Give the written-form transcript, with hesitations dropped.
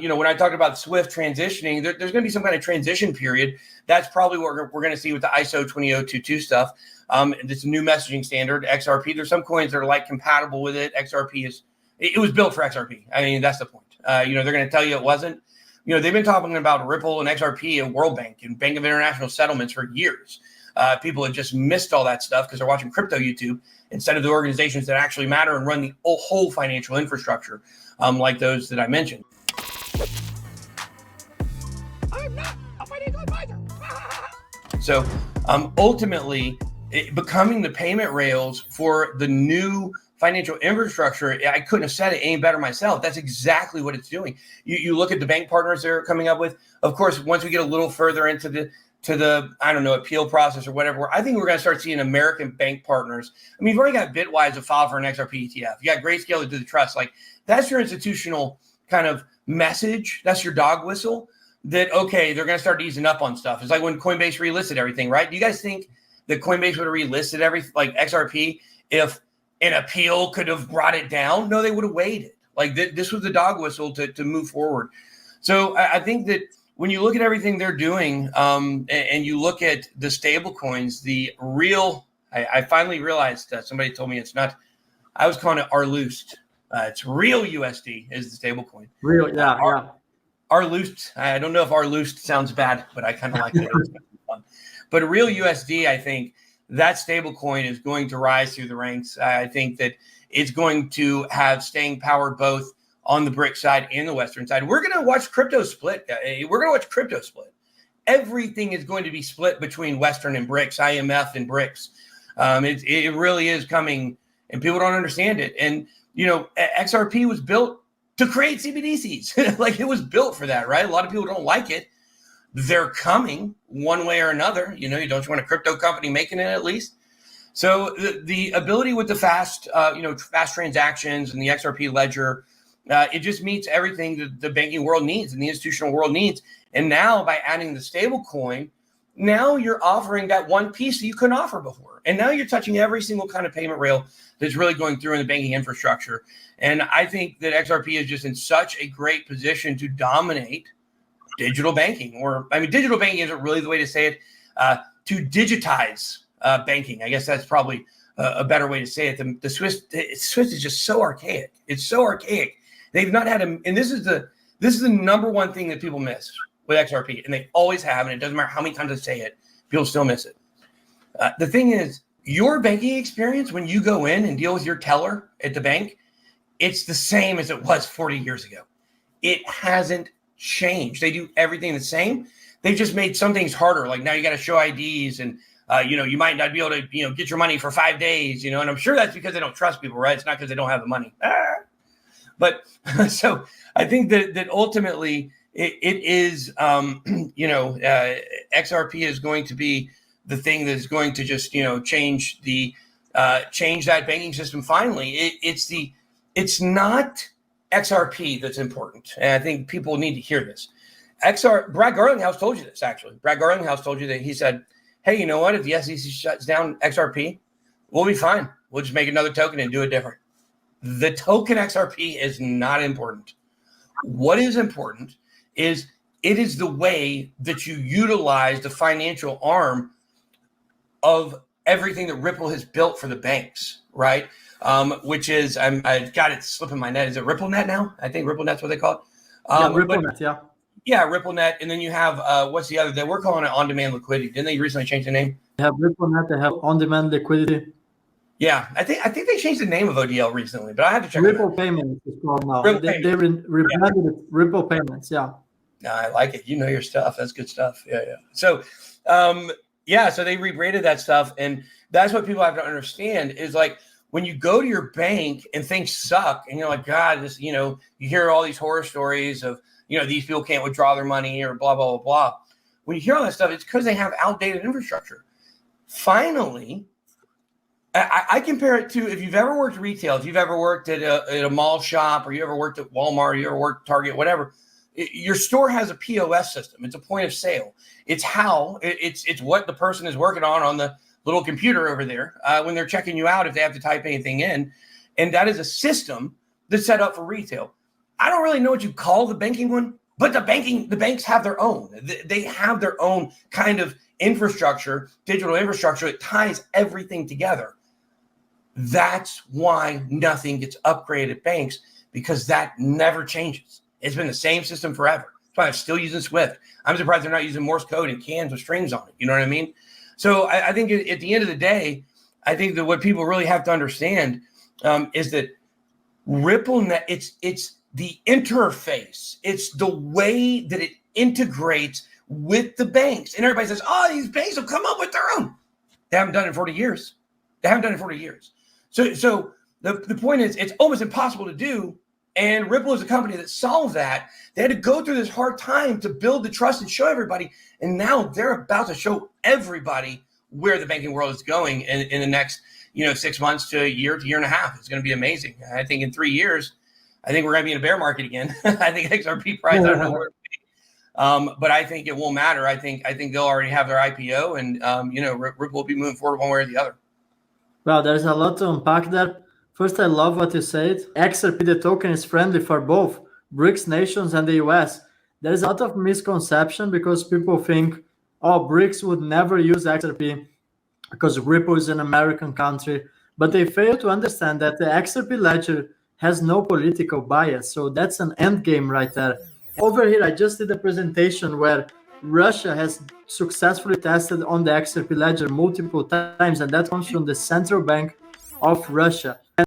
When I talked about Swift transitioning, there's going to be some kind of transition period. That's probably what we're going to see with the ISO 20022 stuff. This new messaging standard, XRP. There's some coins that are like compatible with it. XRP it was built for XRP. I mean, that's the point. They're going to tell you it wasn't. They've been talking about Ripple and XRP and World Bank and Bank of International Settlements for years. People have just missed all that stuff because they're watching crypto YouTube instead of the organizations that actually matter and run the whole financial infrastructure, like those that I mentioned. I'm not a financial advisor. So ultimately, becoming the payment rails for the new financial infrastructure, I couldn't have said it any better myself. That's exactly what it's doing. You look at the bank partners they're coming up with. Of course, once we get a little further into the appeal process or whatever, I think we're going to start seeing American bank partners. I mean, you've already got Bitwise to file for an XRP ETF. You got Grayscale to do the trust. Like, that's your institutional kind of message. That's your dog whistle that, okay, they're going to start easing up on stuff. It's like when Coinbase relisted everything, right? Do you guys think that Coinbase would have relisted everything like XRP if an appeal could have brought it down? No, they would have waited. Like, this was the dog whistle to move forward. So I think that when you look at everything they're doing, and you look at the stable coins, the real, I finally realized somebody told me it's not, I was calling it Arloost. It's real USD is the stable coin. Real, yeah. Arloost, I don't know if Arloost sounds bad, but I kind of like it. But real USD, I think that stable coin is going to rise through the ranks. I think that it's going to have staying power both on the BRIC side and the Western side. We're going to watch crypto split. Everything is going to be split between Western and BRICS, IMF and BRICS. It really is coming, and people don't understand it. And, XRP was built to create CBDCs. Like, it was built for that, right? A lot of people don't like it. They're coming one way or another. You don't want a crypto company making it at least. So the ability with the fast transactions and the XRP ledger, it just meets everything that the banking world needs and the institutional world needs. And now by adding the stable coin, now you're offering that one piece that you couldn't offer before. And now you're touching every single kind of payment rail that's really going through in the banking infrastructure. And I think that XRP is just in such a great position to dominate digital banking. Digital banking isn't really the way to say it, to digitize banking. I guess that's probably a better way to say it. The Swift is just so archaic. It's so archaic. They've not had and this is the number one thing that people miss with XRP, and they always have, and it doesn't matter how many times I say it, people still miss it. The thing is, your banking experience when you go in and deal with your teller at the bank, it's the same as it was 40 years ago. It hasn't changed. They do everything the same. They just made some things harder. Like, now you got to show IDs, and you might not be able to get your money for 5 days. And I'm sure that's because they don't trust people, right? It's not because they don't have the money. But so I think that ultimately it is, XRP is going to be the thing that is going to just, change that banking system. Finally, it's not XRP that's important. And I think people need to hear this. Brad Garlinghouse told you this, actually. Brad Garlinghouse told you that. He said, hey, you know what? If the SEC shuts down XRP, we'll be fine. We'll just make another token and do it different. The token XRP is not important. What is important is it is the way that you utilize the financial arm of everything that Ripple has built for the banks, right? Which is, I've got it slipping my net. Is it RippleNet now? I think RippleNet's what they call it. RippleNet, yeah. Yeah, RippleNet. And then you have, what's the other? They were calling it on-demand liquidity. Didn't they recently change the name? They have RippleNet, they have on-demand liquidity. Yeah, I think they changed the name of ODL recently, but I have to check. Ripple Payments is called now. They rebranded it Ripple Payments, yeah. No, I like it. You know your stuff. That's good stuff. Yeah. So, so they rebranded that stuff, and that's what people have to understand is, like, when you go to your bank and things suck, and you're like, God, this, you hear all these horror stories of, these people can't withdraw their money or blah, blah, blah, blah. When you hear all that stuff, it's because they have outdated infrastructure. Finally, I compare it to, if you've ever worked retail, if you've ever worked at a mall shop, or you ever worked at Walmart, or you ever worked at Target, whatever, your store has a POS system. It's a point of sale. It's it's what the person is working on the little computer over there when they're checking you out, if they have to type anything in. And that is a system that's set up for retail. I don't really know what you call the banking one, but the banks have their own. They have their own kind of infrastructure, digital infrastructure that ties everything together. That's why nothing gets upgraded at banks, because that never changes. It's been the same system forever. That's why I'm still using Swift. I'm surprised they're not using Morse code and cans with strings on it. You know what I mean? So I think at the end of the day, I think that what people really have to understand is that RippleNet, it's the interface. It's the way that it integrates with the banks. And everybody says, oh, these banks will come up with their own. They haven't done it in 40 years. So the point is, it's almost impossible to do. And Ripple is a company that solved that. They had to go through this hard time to build the trust and show everybody. And now they're about to show everybody where the banking world is going in the next 6 months to a year and a half. It's going to be amazing. I think in 3 years, I think we're going to be in a bear market again. I think XRP price, I don't know where it'll be. But I think it won't matter. I think they'll already have their IPO, and Ripple will be moving forward one way or the other. Well, there's a lot to unpack there. First, I love what you said. XRP, the token, is friendly for both BRICS nations and the US. There's a lot of misconception because people think, oh, BRICS would never use XRP because Ripple is an American country. But they fail to understand that the XRP ledger has no political bias. So that's an end game right there. Over here, I just did a presentation where Russia has successfully tested on the XRP ledger multiple times, and that comes from the central bank of Russia. And